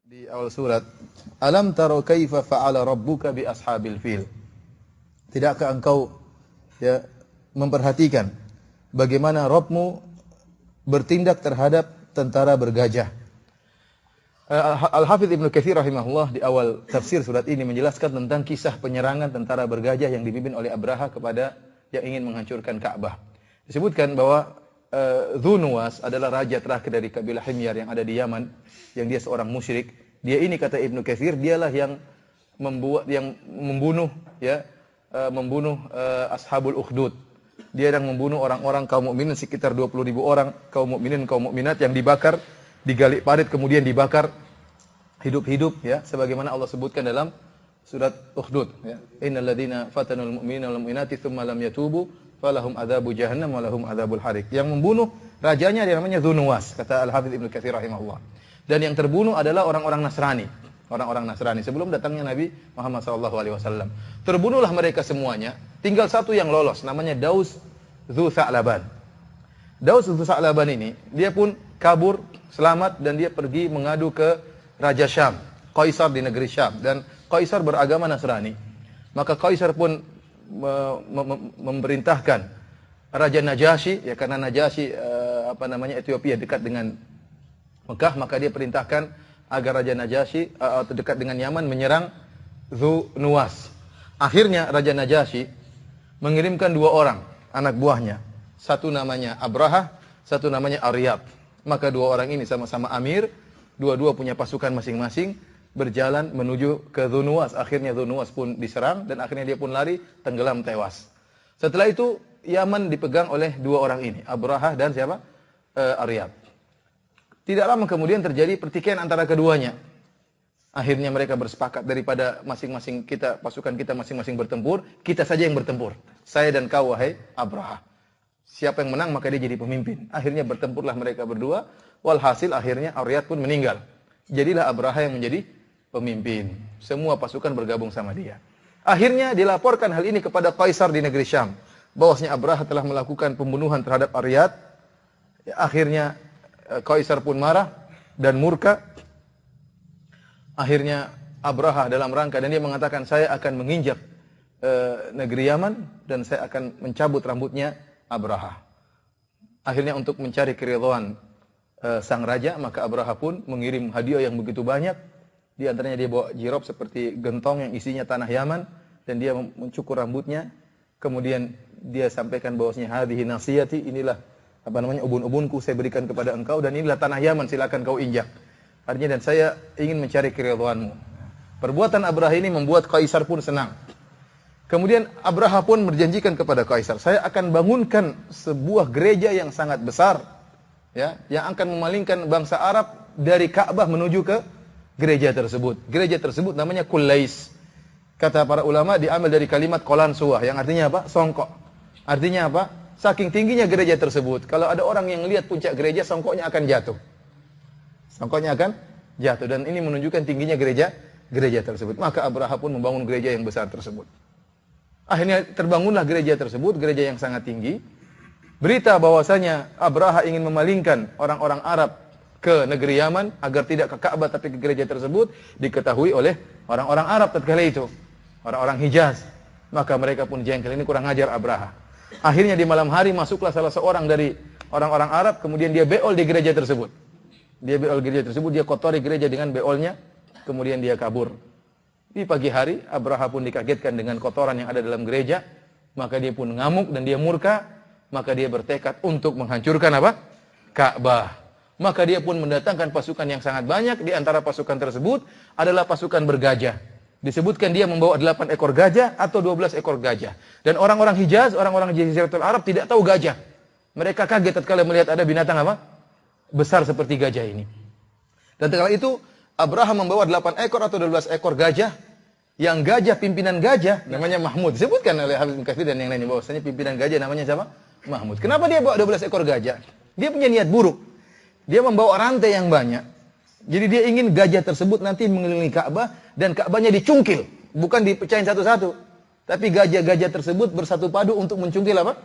di awal surat, Alam taro kaifa fa'ala rabbuka bi ashabil fil. Tidakkah engkau memperhatikan bagaimana Rabbmu bertindak terhadap tentara bergajah? Al-Hafidz Ibnu Katsir rahimahullah di awal tafsir surat ini menjelaskan tentang kisah penyerangan tentara bergajah yang dipimpin oleh Abraha kepada yang ingin menghancurkan Ka'bah. Disebutkan bahwa Dzu Nuwas adalah raja terakhir dari kabilah Himyar yang ada di Yaman, yang dia seorang musyrik. Dia ini, kata Ibnu Katsir, dialah yang membunuh Ashabul Ukhdud. Dia yang membunuh orang-orang kaum mukminin sekitar 20.000 orang, kaum mukminin, kaum mukminat yang dibakar, digali parit kemudian dibakar hidup-hidup, ya, sebagaimana Allah sebutkan dalam surat Ukhdud, ya. Innal ladzina fatanul mu'minina wal mu'minati tsumma lam yatubu falahum adzabu jahannam wa lahum adzabul harik. Yang membunuh rajanya dia namanya Dzu Nuwas, kata Al-Hafidz Ibnu Katsir rahimahullah. Dan yang terbunuh adalah orang-orang Nasrani. Orang-orang Nasrani sebelum datangnya Nabi Muhammad SAW. Terbunuhlah mereka semuanya. Tinggal satu yang lolos, namanya Daus Dzu Sa'laban. Daus Dzu Sa'laban ini, dia pun kabur, selamat, dan dia pergi mengadu ke Raja Syam, Kaisar di negeri Syam. Dan Kaisar beragama Nasrani. Maka Kaisar pun memerintahkan Raja Najasyi, ya, karena Najasyi Ethiopia dekat dengan Mekah, maka dia perintahkan agar Raja Najasyi dekat dengan Yaman menyerang Dzu Nuwas. Akhirnya Raja Najasyi mengirimkan 2 orang anak buahnya. Satu namanya Abraha, satu namanya Aryab. Maka 2 orang ini sama-sama amir, dua-dua punya pasukan masing-masing, berjalan menuju ke Dzu Nuwas. Akhirnya Dzu Nuwas pun diserang dan akhirnya dia pun lari, tenggelam, tewas. Setelah itu Yaman dipegang oleh 2 orang ini, Abraha dan siapa? Aryab. Tidak lama kemudian terjadi pertikaian antara keduanya. Akhirnya mereka bersepakat, daripada masing-masing kita, pasukan kita masing-masing bertempur, kita saja yang bertempur. Saya dan kau, wahai Abraha. Siapa yang menang maka dia jadi pemimpin. Akhirnya bertempurlah mereka berdua. Walhasil akhirnya Aryab pun meninggal. Jadilah Abraha yang menjadi pemimpin. Semua pasukan bergabung sama dia. Akhirnya dilaporkan hal ini kepada Kaisar di negeri Syam, bahwasanya Abraha telah melakukan pembunuhan terhadap Aryab. Akhirnya Kaisar pun marah dan murka. Akhirnya Abraha dalam rangka, dan dia mengatakan, saya akan menginjak negeri Yaman dan saya akan mencabut rambutnya Abraha. Akhirnya untuk mencari keridhaan sang raja, maka Abraha pun mengirim hadiah yang begitu banyak. Di antaranya dia bawa jirob seperti gentong yang isinya tanah Yaman, dan dia mencukur rambutnya. Kemudian dia sampaikan bahwasanya hadhihi nasiyati, inilah ubun-ubunku saya berikan kepada engkau, dan inilah tanah Yaman, silakan kau injak. Artinya, dan saya ingin mencari keridhaanmu. Perbuatan Abraha ini membuat Kaisar pun senang. Kemudian Abraha pun berjanjikan kepada Kaisar, saya akan bangunkan sebuah gereja yang sangat besar, ya, yang akan memalingkan bangsa Arab dari Ka'bah menuju ke gereja tersebut. Gereja tersebut namanya Kullais. Kata para ulama diambil dari kalimat Qolan Suwah, yang artinya apa? Songkok. Artinya apa? Saking tingginya gereja tersebut, kalau ada orang yang lihat puncak gereja, songkoknya akan jatuh. Songkoknya akan jatuh, dan ini menunjukkan tingginya gereja tersebut. Maka Abraha pun membangun gereja yang besar tersebut. Akhirnya terbangunlah gereja tersebut, gereja yang sangat tinggi. Berita bahwasanya Abraha ingin memalingkan orang-orang Arab ke negeri Yaman agar tidak ke Ka'bah tapi ke gereja tersebut diketahui oleh orang-orang Arab tatkala itu, orang-orang Hijaz. Maka mereka pun jengkel, ini kurang ajar Abraha. Akhirnya di malam hari masuklah salah seorang dari orang-orang Arab, kemudian dia beol di gereja tersebut. Dia kotori gereja dengan beolnya, kemudian dia kabur. Di pagi hari Abraha pun dikagetkan dengan kotoran yang ada dalam gereja, maka dia pun ngamuk dan dia murka, maka dia bertekad untuk menghancurkan apa? Ka'bah. Maka dia pun mendatangkan pasukan yang sangat banyak, di antara pasukan tersebut adalah pasukan bergajah. Disebutkan dia membawa 8 ekor gajah atau 12 ekor gajah. Dan orang-orang Hijaz, orang-orang Jaziratul Arab tidak tahu gajah. Mereka kaget tatkala melihat ada binatang apa? Besar seperti gajah ini. Dan tatkala itu Abraha membawa 8 ekor atau 12 ekor gajah. Yang gajah, pimpinan gajah namanya Mahmud. Disebutkan oleh Hafidz Ibnu Katsir dan yang lainnya bahwasanya pimpinan gajah namanya siapa? Mahmud. Kenapa dia bawa 12 ekor gajah? Dia punya niat buruk. Dia membawa rantai yang banyak. Jadi dia ingin gajah tersebut nanti mengelilingi Ka'bah dan Ka'bahnya dicungkil, bukan dipecahin satu-satu. Tapi gajah-gajah tersebut bersatu padu untuk mencungkil apa?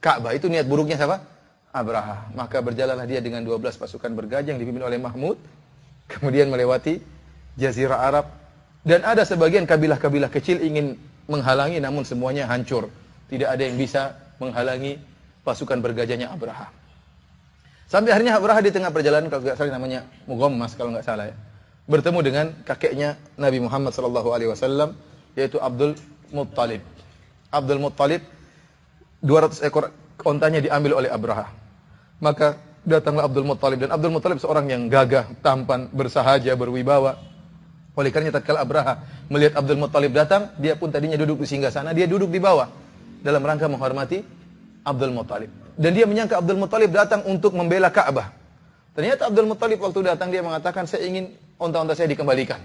Ka'bah. Itu niat buruknya siapa? Abraha. Maka berjalanlah dia dengan 12 pasukan bergajah yang dipimpin oleh Mahmud, kemudian melewati Jazirah Arab. Dan ada sebagian kabilah-kabilah kecil ingin menghalangi, namun semuanya hancur. Tidak ada yang bisa menghalangi pasukan bergajahnya Abraha. Sampai akhirnya Abraha di tengah perjalanan, kalau tidak salah namanya Mughammas kalau nggak salah ya, bertemu dengan kakeknya Nabi Muhammad SAW, yaitu Abdul Muttalib. Abdul Muttalib 200 ekor ontanya diambil oleh Abraha. Maka datanglah Abdul Muttalib, dan Abdul Muttalib seorang yang gagah, tampan, bersahaja, berwibawa. Oleh karena tatkala Abraha melihat Abdul Muttalib datang, dia pun tadinya duduk di singgasana, dia duduk di bawah dalam rangka menghormati Abdul Muttalib. Dan dia menyangka Abdul Muttalib datang untuk membela Ka'bah. Ternyata Abdul Muttalib waktu datang dia mengatakan, saya ingin onta-onta saya dikembalikan.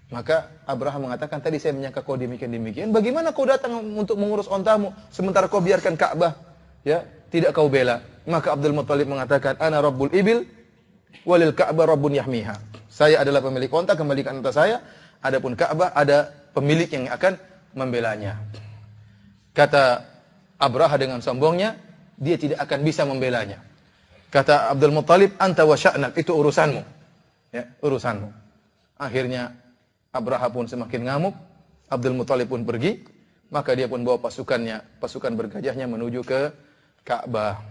Maka Abraha mengatakan, tadi saya menyangka kau demikian-demikian. Bagaimana kau datang untuk mengurus ontamu sementara kau biarkan Ka'bah ya tidak kau bela? Maka Abdul Muttalib mengatakan, ana rabbul ibil walil Ka'bah rabbun yahmiha. Saya adalah pemilik onta, kembalikan onta saya. Adapun Ka'bah ada pemilik yang akan membelanya. Kata Abraha dengan sombongnya, dia tidak akan bisa membelanya. Kata Abdul Muttalib, anta wa sya'nak, itu urusanmu. Ya, urusanmu. Akhirnya Abraha pun semakin ngamuk, Abdul Muttalib pun pergi, maka dia pun bawa pasukannya, pasukan bergajahnya menuju ke Ka'bah.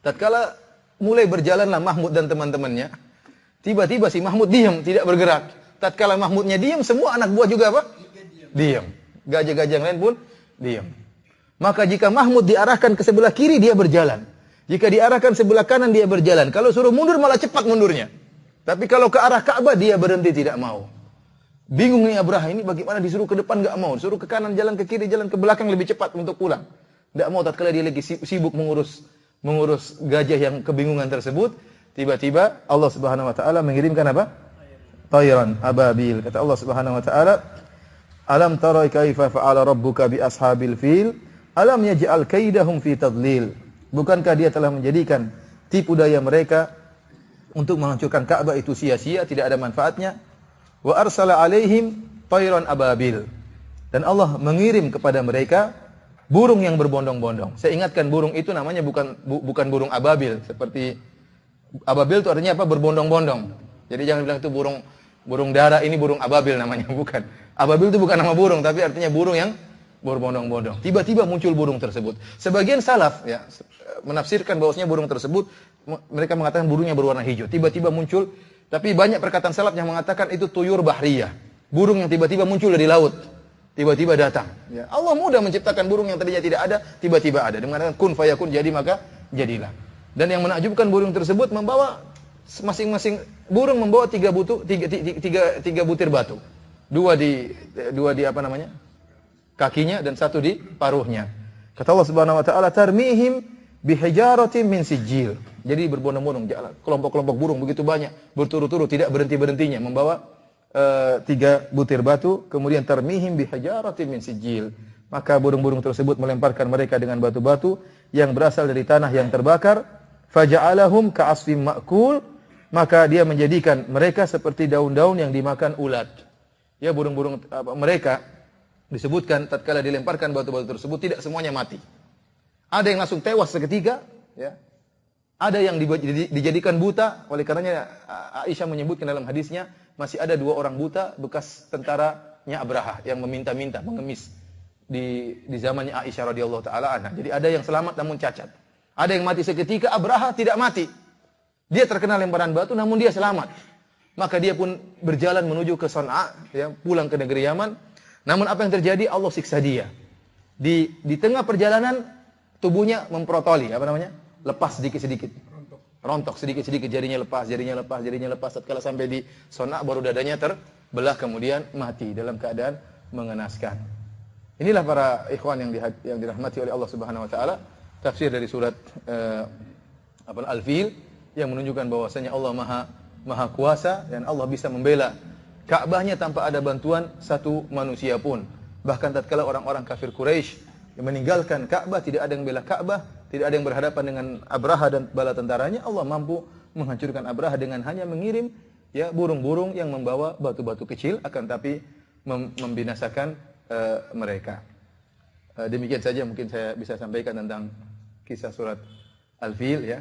Tatkala mulai berjalanlah Mahmud dan teman-temannya, tiba-tiba si Mahmud diam, tidak bergerak. Tatkala Mahmudnya diam, semua anak buah juga apa? Diam. Gajah-gajah yang lain pun diam. Maka jika Mahmud diarahkan ke sebelah kiri, dia berjalan. Jika diarahkan sebelah kanan, dia berjalan. Kalau suruh mundur, malah cepat mundurnya. Tapi kalau ke arah Ka'bah, dia berhenti, tidak mau. Bingung nih Abraha, ini bagaimana disuruh ke depan enggak mau, disuruh ke kanan jalan, ke kiri jalan, ke belakang lebih cepat untuk pulang. Enggak mau. Tatkala dia lagi sibuk mengurus gajah yang kebingungan tersebut, tiba-tiba Allah Subhanahu wa taala mengirimkan apa? Tayran ababil. Kata Allah Subhanahu wa taala, "Alam tara kaifa fa'ala rabbuka bi ashabil fil? Alam yaj'al kaidahum fi tadlil?" Bukankah dia telah menjadikan tipu daya mereka untuk menghancurkan Ka'bah itu sia-sia, tidak ada manfaatnya? Wa arsala alaihim tayran ababil. Dan Allah mengirim kepada mereka burung yang berbondong-bondong. Saya ingatkan, burung itu namanya bukan burung ababil, seperti ababil itu artinya apa? Berbondong-bondong. Jadi jangan bilang itu burung dara, ini burung ababil namanya, bukan. Ababil itu bukan nama burung, tapi artinya burung yang berbondong-bondong. Tiba-tiba muncul burung tersebut. Sebagian salaf ya menafsirkan bahwasanya burung tersebut, mereka mengatakan burungnya berwarna hijau. Tiba-tiba muncul. Tapi banyak perkataan salaf yang mengatakan itu tuyur bahriyah. Burung yang tiba-tiba muncul dari laut. Tiba-tiba datang. Ya, Allah mudah menciptakan burung yang tadinya tidak ada, tiba-tiba ada. Dia mengatakan kun fayakun, jadi maka jadilah. Dan yang menakjubkan, burung tersebut membawa, masing-masing burung membawa tiga butir batu. Dua di apa namanya? Kakinya, dan satu di paruhnya. Kata Allah Subhanahu wa taala, tarmihim bihijaratin min sijil. Jadi berbondong-bondong jalan. Kelompok-kelompok burung begitu banyak, berturut-turut, tidak berhenti-berhentinya, membawa 3 butir batu, kemudian tarmihim bihijaratin min sijil. Maka burung-burung tersebut melemparkan mereka dengan batu-batu yang berasal dari tanah yang terbakar. Faja'alahum ka'asfim ma'kul. Maka dia menjadikan mereka seperti daun-daun yang dimakan ulat. Ya, burung-burung mereka disebutkan tatkala dilemparkan batu-batu tersebut tidak semuanya mati. Ada yang langsung tewas seketika, ya. Ada yang dijadikan buta. Oleh karenanya Aisyah menyebutkan dalam hadisnya, masih ada 2 orang buta bekas tentaranya Abraha yang meminta-minta, mengemis di zamannya Aisyah radhiyallahu taala anha. Jadi ada yang selamat namun cacat. Ada yang mati seketika, Abraha tidak mati. Dia terkena lemparan batu namun dia selamat. Maka dia pun berjalan menuju ke Son'a, ya, pulang ke negeri Yaman. Namun apa yang terjadi? Allah siksa dia. Di tengah perjalanan tubuhnya memprotoli, apa namanya? Lepas sedikit-sedikit. Rontok sedikit-sedikit, jarinya lepas. Tatkala sampai di Son'a, baru dadanya terbelah, kemudian mati dalam keadaan mengenaskan. Inilah para ikhwan yang dirahmati oleh Allah Subhanahu wa taala, tafsir dari surat Al-Fil yang menunjukkan bahwasanya Allah Maha Kuasa dan Allah bisa membela Ka'bahnya tanpa ada bantuan satu manusia pun. Bahkan tatkala orang-orang kafir Quraisy yang meninggalkan Ka'bah, tidak ada yang bela Ka'bah, tidak ada yang berhadapan dengan Abraha dan bala tentaranya, Allah mampu menghancurkan Abraha dengan hanya mengirim ya burung-burung yang membawa batu-batu kecil, akan tapi membinasakan mereka. Demikian saja mungkin saya bisa sampaikan tentang kisah surat Al-Fil ya.